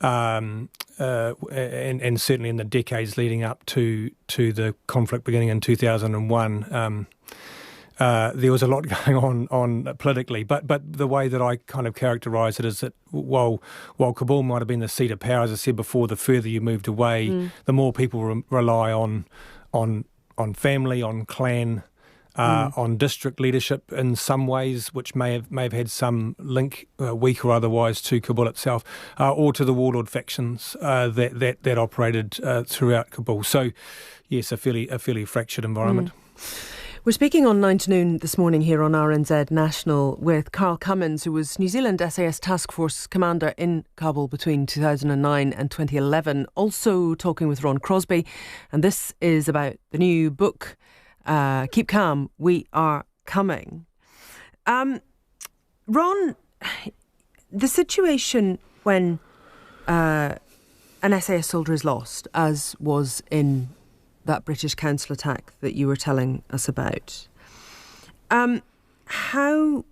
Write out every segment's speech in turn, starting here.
and certainly in the decades leading up to the conflict beginning in 2001, there was a lot going on politically. But the way that I kind of characterise it is that while Kabul might have been the seat of power, as I said before, the further you moved away, the more people rely on family, on clan, on district leadership in some ways, which may have had some link, weak or otherwise, to Kabul itself, or to the warlord factions that operated throughout Kabul. So, yes, a fairly fractured environment. We're speaking on 9 to Noon this morning here on RNZ National with Carl Cummins, who was New Zealand SAS Task Force Commander in Kabul between 2009 and 2011. Also talking with Ron Crosby, and this is about the new book, Keep Calm, We Are Coming. Ron, the situation when an SAS soldier is lost, as was in that British Council attack that you were telling us about, how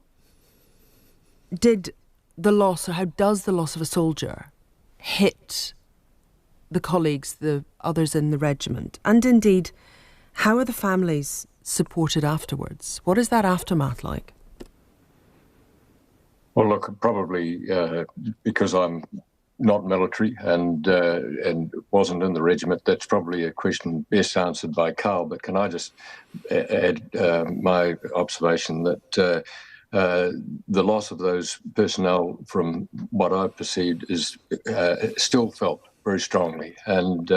does the loss of a soldier hit the colleagues, the others in the regiment? And indeed, how are the families supported afterwards? What is that aftermath like? Well, look, probably because I'm not military and wasn't in the regiment, that's probably a question best answered by Carl. But can I just add my observation that the loss of those personnel, from what I've perceived, is still felt very strongly, and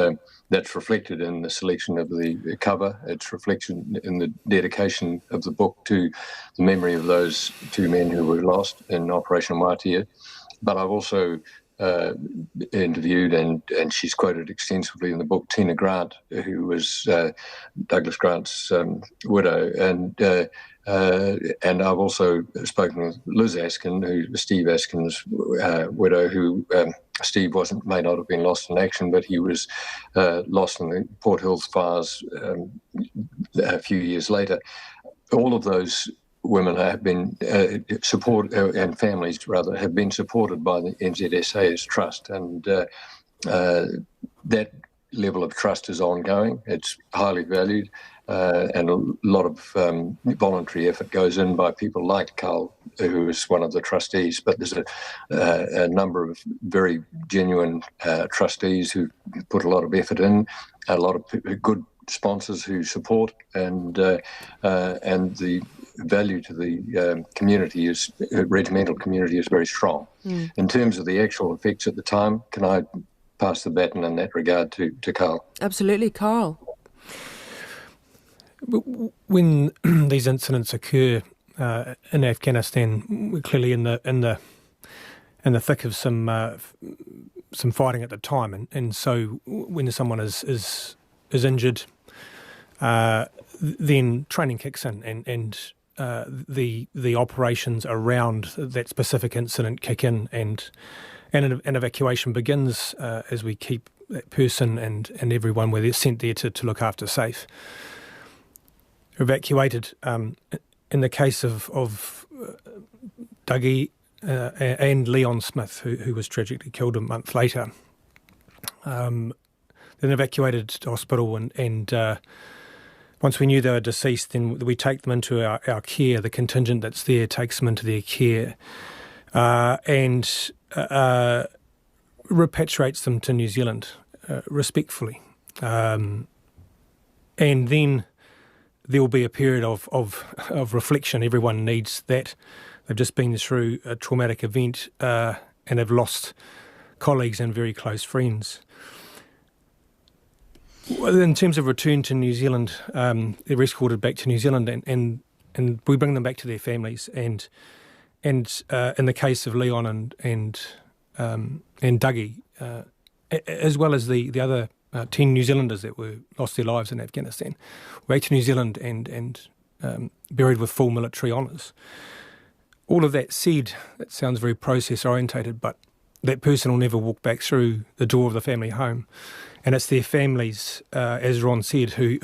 that's reflected in the selection of the cover. It's reflected in the dedication of the book to the memory of those two men who were lost in Operation Waitea. But I've also interviewed, and she's quoted extensively in the book, Tina Grant, who was Douglas Grant's widow, and I've also spoken with Liz Askin, Steve Askin's widow, who Steve may not have been lost in action, but he was lost in the Port Hills fires a few years later. All of those women have been supported, and families rather, have been supported by the NZSA's trust, and that level of trust is ongoing. It's highly valued, and a lot of voluntary effort goes in by people like Carl, who is one of the trustees. But there's a number of very genuine trustees who put a lot of effort in, a lot of good sponsors who support, and the value to the regimental community is very strong. In terms of the actual effects at the time, can I pass the baton in that regard to Carl? Absolutely, Carl. When these incidents occur in Afghanistan, we're clearly in the thick of some fighting at the time, and so when someone is injured, then training kicks in, and the operations around that specific incident kick in, and an evacuation begins as we keep that person and everyone where they're sent there to look after safe. Evacuated. In the case of Dougie and Leon Smith, who was tragically killed a month later, then evacuated to hospital, and once we knew they were deceased, then we take them into our care. The contingent that's there takes them into their care and repatriates them to New Zealand respectfully. And then there will be a period of reflection. Everyone needs that. They've just been through a traumatic event and have lost colleagues and very close friends. In terms of return to New Zealand, they're escorted back to New Zealand, and we bring them back to their families. And in the case of Leon and Dougie, as well as the other 10 New Zealanders that lost their lives in Afghanistan, back to New Zealand and buried with full military honours. All of that said, that sounds very process orientated, but that person will never walk back through the door of the family home. And it's their families, as Ron said, who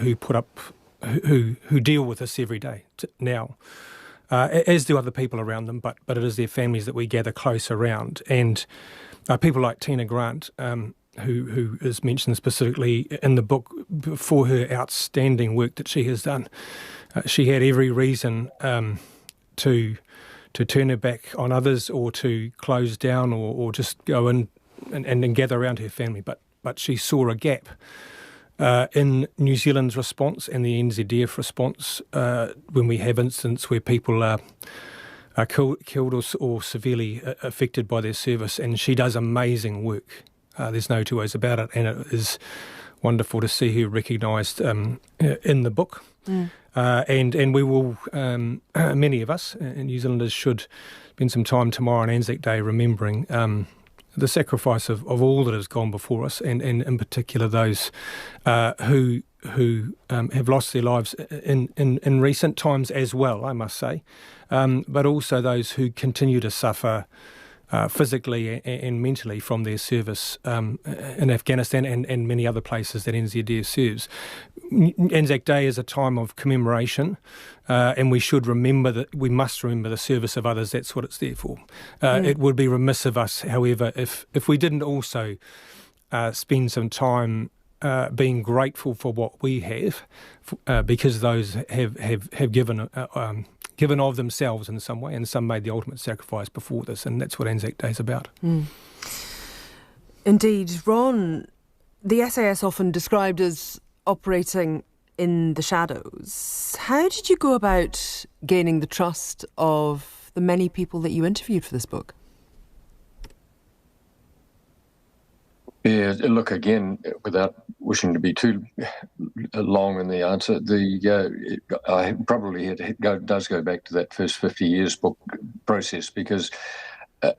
deal with this every day now, as do other people around them. But it is their families that we gather close around, and people like Tina Grant, who is mentioned specifically in the book for her outstanding work that she has done. She had every reason to turn her back on others, or to close down, or just go in and gather around her family. But she saw a gap in New Zealand's response and the NZDF response when we have incidents where people are killed or severely affected by their service. And she does amazing work. There's no two ways about it. And it is wonderful to see her recognised in the book. And we will, many of us, New Zealanders, should spend some time tomorrow on Anzac Day remembering the sacrifice of all that has gone before us, and in particular those who have lost their lives in recent times as well, I must say, but also those who continue to suffer physically and mentally from their service in Afghanistan and many other places that NZDF serves. Anzac Day is a time of commemoration, and we should remember that we must remember the service of others. That's what it's there for. It would be remiss of us, however, if we didn't also spend some time being grateful for what we have, because those have given of themselves in some way, and some made the ultimate sacrifice before this, and that's what Anzac Day is about. Indeed. Ron, the SAS often described as operating in the shadows. How did you go about gaining the trust of the many people that you interviewed for this book? Yeah, look, again, without wishing to be too long in the answer, I probably does go back to that first 50 years book process, because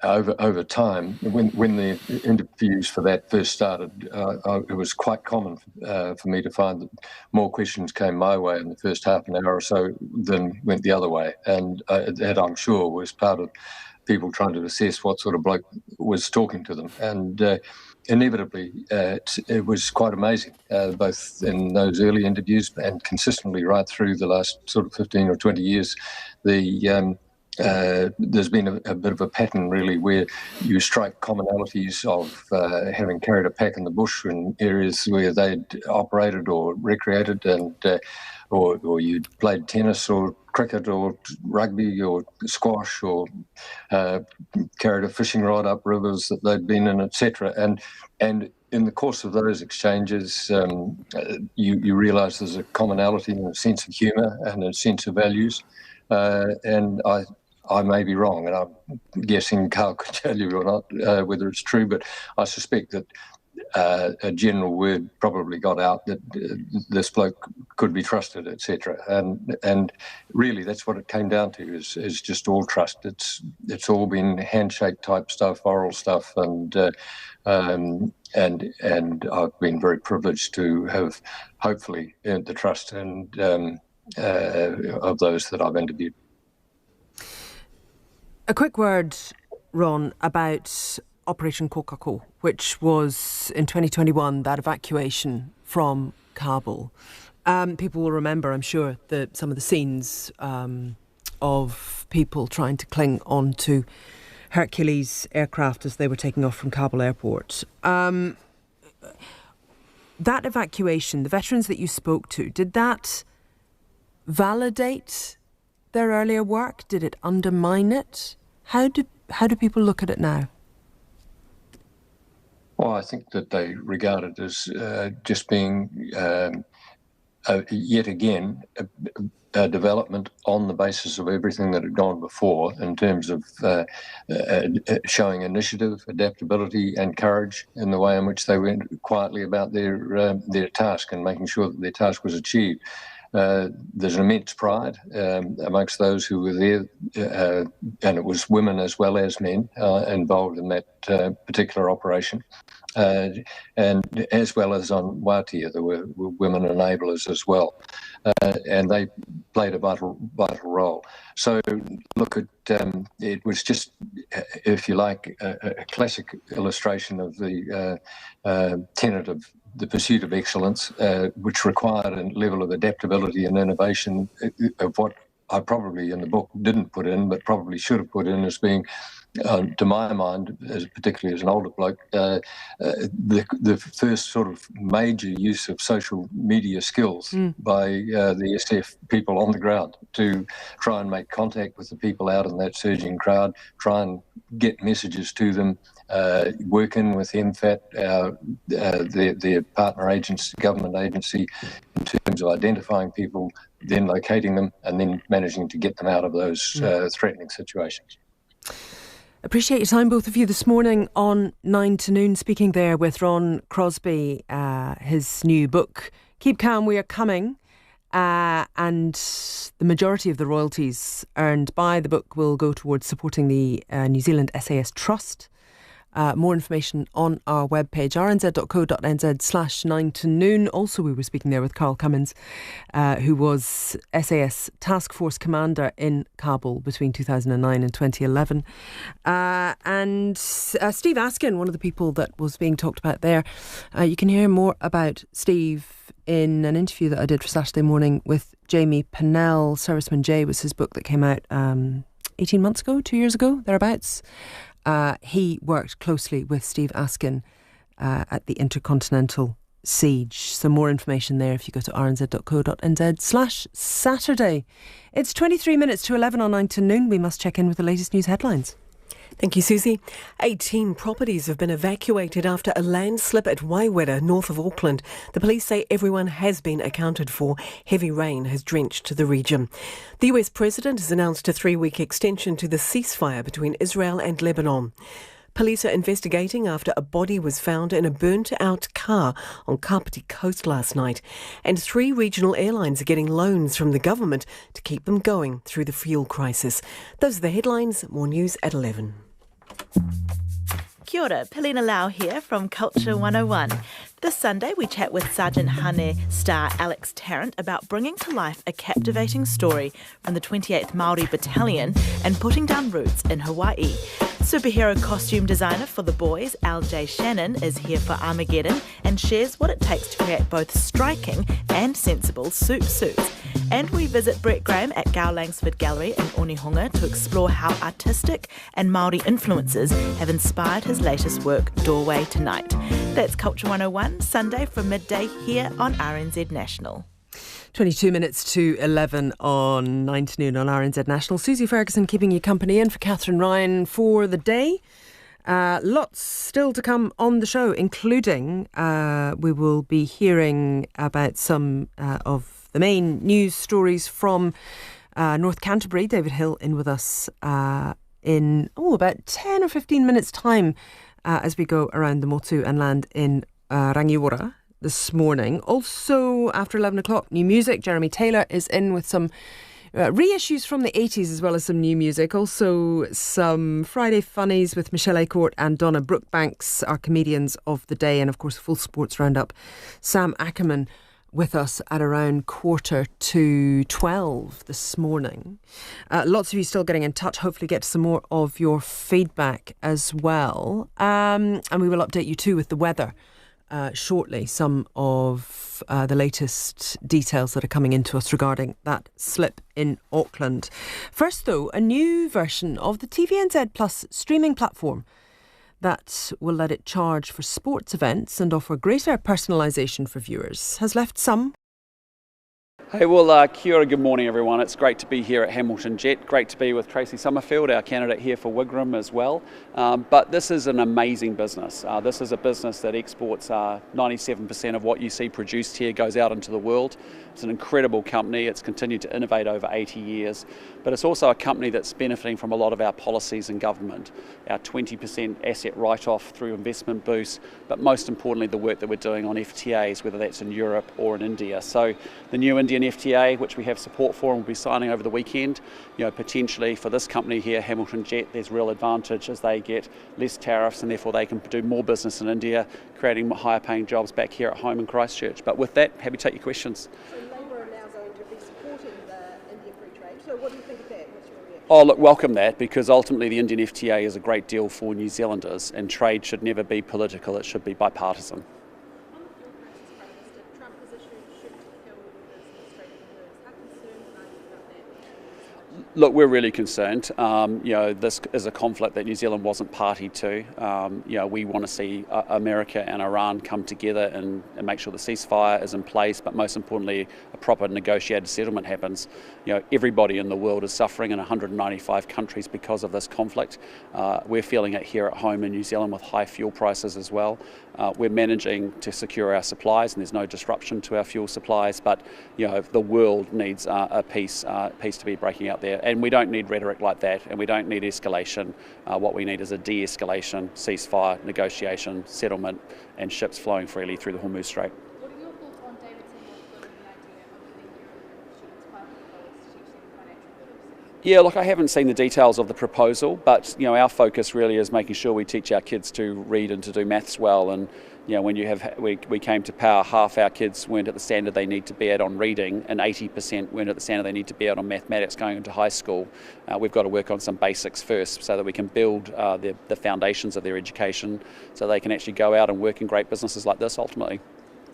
over time, when the interviews for that first started, it was quite common for me to find that more questions came my way in the first half an hour or so than went the other way, and that, I'm sure, was part of people trying to assess what sort of bloke was talking to them. And inevitably, it was quite amazing, both in those early interviews and consistently right through the last sort of 15 or 20 years. There's been a bit of a pattern, really, where you strike commonalities of having carried a pack in the bush in areas where they'd operated or recreated, and or you'd played tennis or cricket or rugby or squash, or carried a fishing rod up rivers that they'd been in, etc. And in the course of those exchanges, you realise there's a commonality and a sense of humour and a sense of values. And I may be wrong, and I'm guessing Carl could tell you or not whether it's true, but I suspect that a general word probably got out that this bloke could be trusted, etc. And really, that's what it came down to, is just all trust. It's all been handshake type stuff, oral stuff, and I've been very privileged to have hopefully earned the trust and of those that I've interviewed. A quick word, Ron, about Operation Kokako, which was in 2021, that evacuation from Kabul. People will remember, I'm sure, some of the scenes of people trying to cling on to Hercules aircraft as they were taking off from Kabul airport. That evacuation, the veterans that you spoke to, did that validate their earlier work? Did it undermine it? How do people look at it now? Well, I think that they regard it as just being, yet again, a development on the basis of everything that had gone before, in terms of showing initiative, adaptability and courage in the way in which they went quietly about their task and making sure that their task was achieved. There's an immense pride amongst those who were there, and it was women as well as men involved in that particular operation. And as well as on Waitia, there were women enablers as well, and they played a vital role. So look, it was just, if you like, a classic illustration of the tenet of the pursuit of excellence, which required a level of adaptability and innovation of what I probably in the book didn't put in, but probably should have put in as being, to my mind, particularly as an older bloke, the first sort of major use of social media skills by the SF people on the ground to try and make contact with the people out in that surging crowd, try and get messages to them, working with MFAT, their partner agency, government agency, in terms of identifying people, then locating them, and then managing to get them out of those threatening situations. Appreciate your time, both of you, this morning on 9 to Noon, speaking there with Ron Crosby, his new book, Keep Calm, We Are Coming, and the majority of the royalties earned by the book will go towards supporting the New Zealand SAS Trust. More information on our webpage, rnz.co.nz/9 to Noon. Also, we were speaking there with Carl Cummins, who was SAS Task Force Commander in Kabul between 2009 and 2011. And Steve Askin, one of the people that was being talked about there. You can hear more about Steve in an interview that I did for Saturday Morning with Jamie Pennell. Serviceman J was his book that came out 18 months ago, 2 years ago, thereabouts. He worked closely with Steve Askin at the Intercontinental Siege. Some more information there if you go to rnz.co.nz/Saturday. It's 23 minutes to 11 on 9 to Noon. We must check in with the latest news headlines. Thank you, Susie. 18 properties have been evacuated after a landslip at Waiwera, north of Auckland. The police say everyone has been accounted for. Heavy rain has drenched the region. The US President has announced a 3-week extension to the ceasefire between Israel and Lebanon. Police are investigating after a body was found in a burnt-out car on Kapiti Coast last night. And 3 regional airlines are getting loans from the government to keep them going through the fuel crisis. Those are the headlines. More news at 11. Kia ora, Pilina Lau here from Culture 101. This Sunday we chat with Sergeant Hane star Alex Tarrant about bringing to life a captivating story from the 28th Māori Battalion and putting down roots in Hawaii. Superhero costume designer for the boys, L.J. Shannon, is here for Armageddon and shares what it takes to create both striking and sensible suits. And we visit Brett Graham at Gao Langsford Gallery in Onehunga to explore how artistic and Māori influences have inspired his latest work, Doorway to Night. That's Culture 101, Sunday from midday here on RNZ National. 22 minutes to 11 on 9 to Noon on RNZ National. Susie Ferguson keeping you company in for Catherine Ryan for the day. Lots still to come on the show, including we will be hearing about some of the main news stories from North Canterbury. David Hill in with us in about 10 or 15 minutes time as we go around the motu and land in Rangiora this morning. Also, after 11 o'clock, new music. Jeremy Taylor is in with some reissues from the 80s as well as some new music. Also, some Friday Funnies with Michelle Acorte and Donna Brookbanks, our comedians of the day. And, of course, a full sports roundup. Sam Ackerman with us at around 11:45 this morning. Lots of you still getting in touch. Hopefully get some more of your feedback as well. And we will update you too with the weather shortly, some of the latest details that are coming into us regarding that slip in Auckland. First, though, a new version of the TVNZ Plus streaming platform that will let it charge for sports events and offer greater personalisation for viewers has left some. Hey, well, kia ora, good morning everyone. It's great to be here at Hamilton Jet. Great to be with Tracy Summerfield, our candidate here for Wigram as well. But this is an amazing business. This is a business that exports 97% of what you see produced here goes out into the world. It's an incredible company. It's continued to innovate over 80 years. But it's also a company that's benefiting from a lot of our policies in government. Our 20% asset write-off through investment boost, but most importantly the work that we're doing on FTAs, whether that's in Europe or in India. So the new Indian FTA, which we have support for and will be signing over the weekend, potentially for this company here, Hamilton Jet, there's real advantage as they get less tariffs and therefore they can do more business in India, creating higher paying jobs back here at home in Christchurch. But with that, happy to take your questions. So Labour are now going to be supporting the India free trade. So what do you think of that? What's your reaction? Oh, look, welcome that, because ultimately the Indian FTA is a great deal for New Zealanders and trade should never be political, it should be bipartisan. Look, we're really concerned. This is a conflict that New Zealand wasn't party to. We want to see America and Iran come together and make sure the ceasefire is in place, but most importantly, a proper negotiated settlement happens. Everybody in the world is suffering in 195 countries because of this conflict. We're feeling it here at home in New Zealand with high fuel prices as well. We're managing to secure our supplies, and there's no disruption to our fuel supplies, but the world needs a peace to be breaking out there. And we don't need rhetoric like that, and we don't need escalation. What we need is a de-escalation, ceasefire, negotiation, settlement, and ships flowing freely through the Hormuz Strait. What are your thoughts on David Seymour's building the idea of letting European students $500 to teach them financial literacy? Yeah, look, I haven't seen the details of the proposal, but our focus really is making sure we teach our kids to read and to do maths well. And when we came to power, half our kids weren't at the standard they need to be at on reading, and 80% weren't at the standard they need to be at on mathematics going into high school. We've got to work on some basics first, so that we can build the foundations of their education, so they can actually go out and work in great businesses like this ultimately.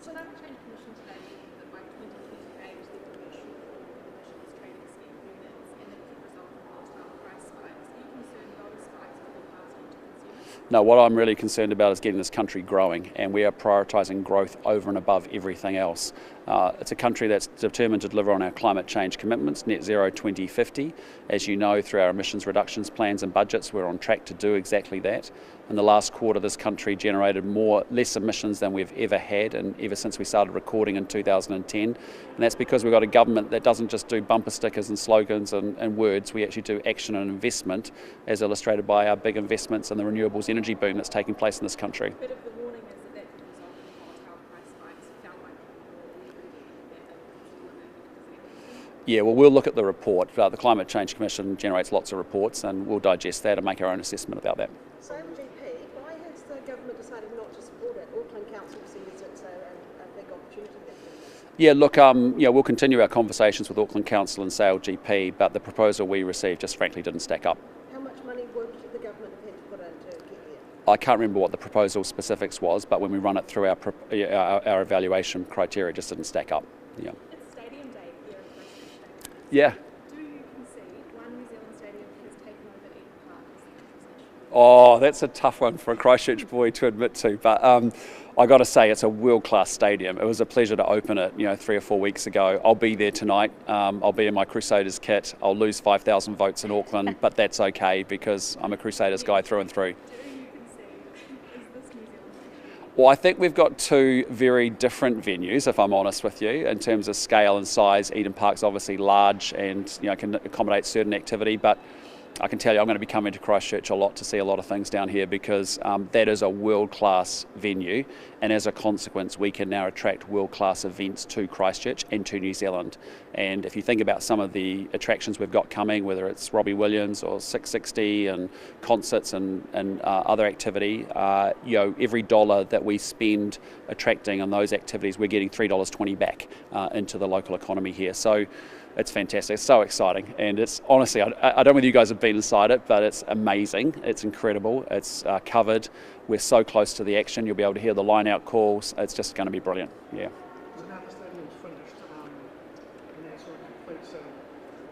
So Climate Change Commission today warned that by 2028 there will be a shortfall in emissions trading scheme units, and that could result in volatile price spikes. Are you concerned those spikes will be passed on to consumers? No, what I'm really concerned about is getting this country growing, and we are prioritising growth over and above everything else. It's a country that's determined to deliver on our climate change commitments, net zero 2050. As you know, through our emissions reductions plans and budgets, we're on track to do exactly that. In the last quarter, this country generated less emissions than we've ever had, and ever since we started recording in 2010. And that's because we've got a government that doesn't just do bumper stickers and slogans and words. We actually do action and investment, as illustrated by our big investments in the renewables energy boom that's taking place in this country. A bit of the warning is that that could result in volatile price spikes. It sounds like Yeah, well, we'll look at the report. The Climate Change Commission generates lots of reports, and we'll digest that and make our own assessment about that. So MGP, why has the government decided not to support it? Auckland Council sees it's a big opportunity there. Yeah, look, we'll continue our conversations with Auckland Council and SailGP, but the proposal we received just frankly didn't stack up. How much money would the government have had to put in to get there? I can't remember what the proposal specifics was, but when we run it through our evaluation criteria, it just didn't stack up. Yeah. It's Stadium Day here in Christchurch. Yeah. Do you concede one New Zealand stadium has taken over Eden Park as the country's national? Oh, that's a tough one for a Christchurch boy to admit to, but I got to say it's a world-class stadium. It was a pleasure to open it, 3 or 4 weeks ago. I'll be there tonight. I'll be in my Crusaders kit. I'll lose 5,000 votes in Auckland, but that's okay because I'm a Crusaders guy through and through. Do you concede? Is this New Zealand? Well, I think we've got two very different venues, if I'm honest with you, in terms of scale and size. Eden Park's obviously large and can accommodate certain activity, but I can tell you I'm going to be coming to Christchurch a lot to see a lot of things down here because that is a world-class venue, and as a consequence we can now attract world-class events to Christchurch and to New Zealand. And if you think about some of the attractions we've got coming, whether it's Robbie Williams or 660 and concerts and other activity, every dollar that we spend attracting on those activities, we're getting $3.20 back into the local economy here. So it's fantastic. It's so exciting, and it's honestly, I don't know whether you guys have been inside it, but it's amazing. It's incredible. It's covered. We're so close to the action. You'll be able to hear the line-out calls. It's just going to be brilliant. Yeah. So now the stadium's finished, and that sort of completes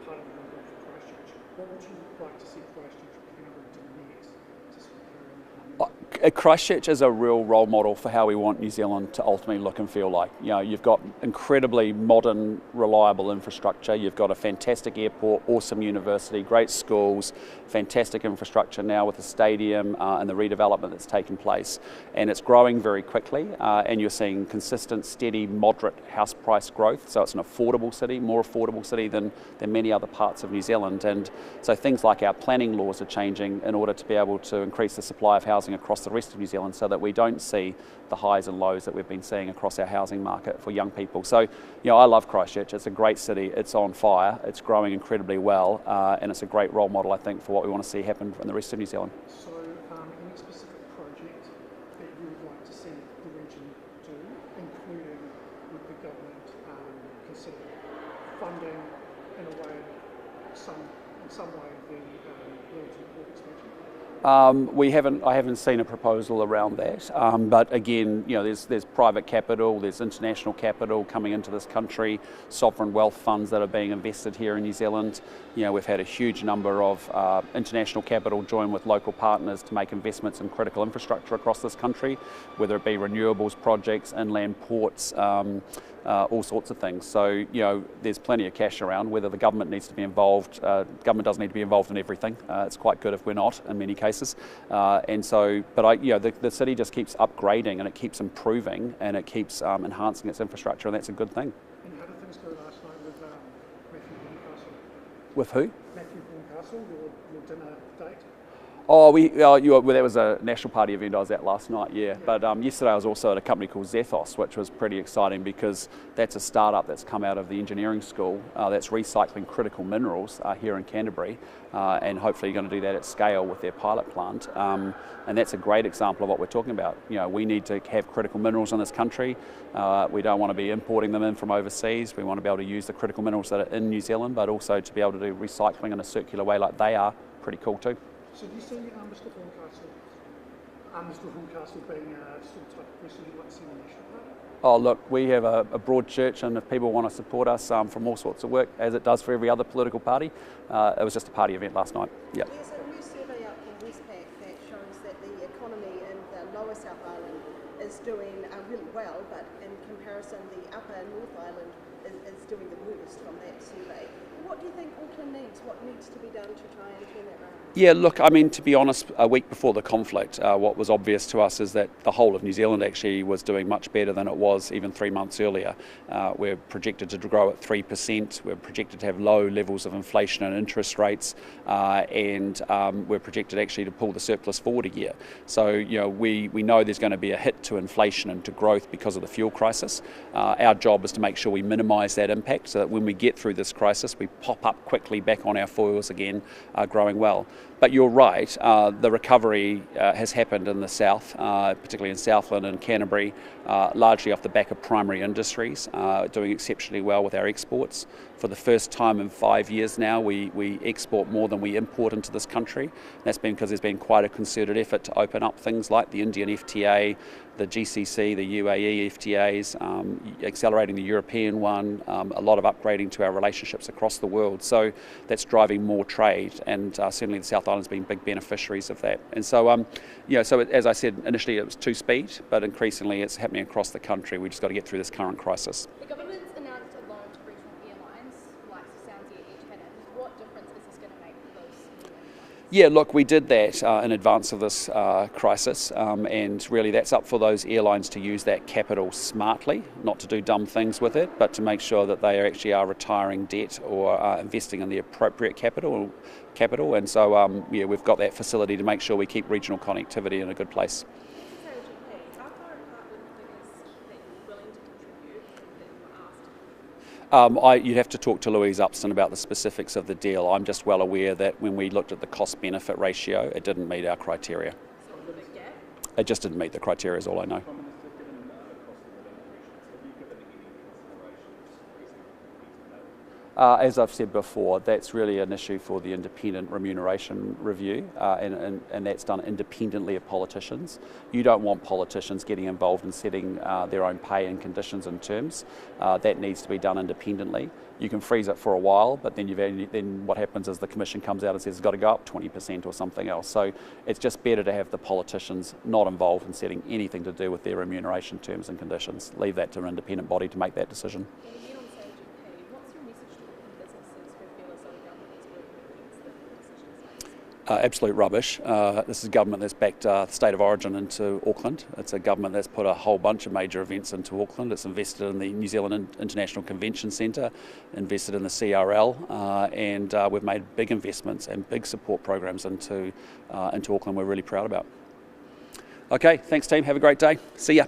part of the road for Christchurch. What would you like to see Christchurch bring to the next to sort of carry on? Christchurch is a real role model for how we want New Zealand to ultimately look and feel like. You've got incredibly modern, reliable infrastructure. You've got a fantastic airport, awesome university, great schools, fantastic infrastructure now with the stadium and the redevelopment that's taken place. And it's growing very quickly, and you're seeing consistent, steady, moderate house price growth. So it's an affordable city, more affordable city than many other parts of New Zealand. And so things like our planning laws are changing in order to be able to increase the supply of housing across the rest of New Zealand so that we don't see the highs and lows that we've been seeing across our housing market for young people. So, I love Christchurch. It's a great city. It's on fire. It's growing incredibly well, and it's a great role model, I think, for what we want to see happen in the rest of New Zealand. So, any specific project that you would like to see the region do, including with the government consider funding in a way, in some way, the Wellington Port expansion? I haven't seen a proposal around that, but again, there's private capital, there's international capital coming into this country, sovereign wealth funds that are being invested here in New Zealand. We've had a huge number of international capital join with local partners to make investments in critical infrastructure across this country, whether it be renewables projects, inland ports, all sorts of things. So, there's plenty of cash around. Whether the government needs to be involved, government doesn't need to be involved in everything. It's quite good if we're not in many cases. The city just keeps upgrading and it keeps improving and it keeps enhancing its infrastructure, and that's a good thing. And how did things go last night with Matthew Bonecastle? With who? Matthew Bonecastle, your dinner date? That was a National Party event I was at last night, yeah. But yesterday I was also at a company called Zethos, which was pretty exciting because that's a startup that's come out of the engineering school that's recycling critical minerals here in Canterbury, and hopefully going to do that at scale with their pilot plant. And that's a great example of what we're talking about. We need to have critical minerals in this country. We don't want to be importing them in from overseas. We want to be able to use the critical minerals that are in New Zealand, but also to be able to do recycling in a circular way like they are. Pretty cool too. So do you see Mr Horncastle being a sort of type of person you'd like to see in the National Party? Oh look, we have a broad church, and if people want to support us from all sorts of work, as it does for every other political party, it was just a party event last night. Yeah. There's a new survey out from Westpac that shows that the economy in the lower South Island is doing really well, but in comparison the upper North Island is doing the worst from that survey. What do you think Auckland needs? What needs to be done to try and turn that around? Yeah, look, I mean, to be honest, a week before the conflict, what was obvious to us is that the whole of New Zealand actually was doing much better than it was even 3 months earlier. We're projected to grow at 3%, we're projected to have low levels of inflation and interest rates, and we're projected actually to pull the surplus forward a year. So, we know there's going to be a hit to inflation and to growth because of the fuel crisis. Our job is to make sure we minimise that impact so that when we get through this crisis, we pop up quickly back on our foils again, growing well. But you're right, the recovery has happened in the south, particularly in Southland and Canterbury, largely off the back of primary industries, doing exceptionally well with our exports. For the first time in 5 years now, we export more than we import into this country. That's been because there's been quite a concerted effort to open up things like the Indian FTA, the GCC, the UAE FTAs, accelerating the European one, a lot of upgrading to our relationships across the world. So that's driving more trade, and certainly the South Island's been big beneficiaries of that. And so, as I said, initially it was two-speed, but increasingly it's happening across the country. We just got to get through this current crisis. The government's announced a loan to regional airlines, like Sounds Edge Cannon. What difference is this going to make for those? Yeah, look, we did that in advance of this crisis, and really that's up for those airlines to use that capital smartly, not to do dumb things with it, but to make sure that they actually are retiring debt or investing in the appropriate capital. And so, we've got that facility to make sure we keep regional connectivity in a good place. You'd have to talk to Louise Upston about the specifics of the deal. I'm just well aware that when we looked at the cost-benefit ratio, it didn't meet our criteria. It just didn't meet the criteria is all I know. As I've said before, that's really an issue for the independent remuneration review, and that's done independently of politicians. You don't want politicians getting involved in setting their own pay and conditions and terms. That needs to be done independently. You can freeze it for a while, but then what happens is the Commission comes out and says it's got to go up 20% or something else. So it's just better to have the politicians not involved in setting anything to do with their remuneration terms and conditions. Leave that to an independent body to make that decision. Absolute rubbish. This is a government that's backed the state of origin into Auckland. It's a government that's put a whole bunch of major events into Auckland. It's invested in the New Zealand International Convention Centre, invested in the CRL, and we've made big investments and big support programs into Auckland we're really proud about. Okay, thanks team. Have a great day. See ya.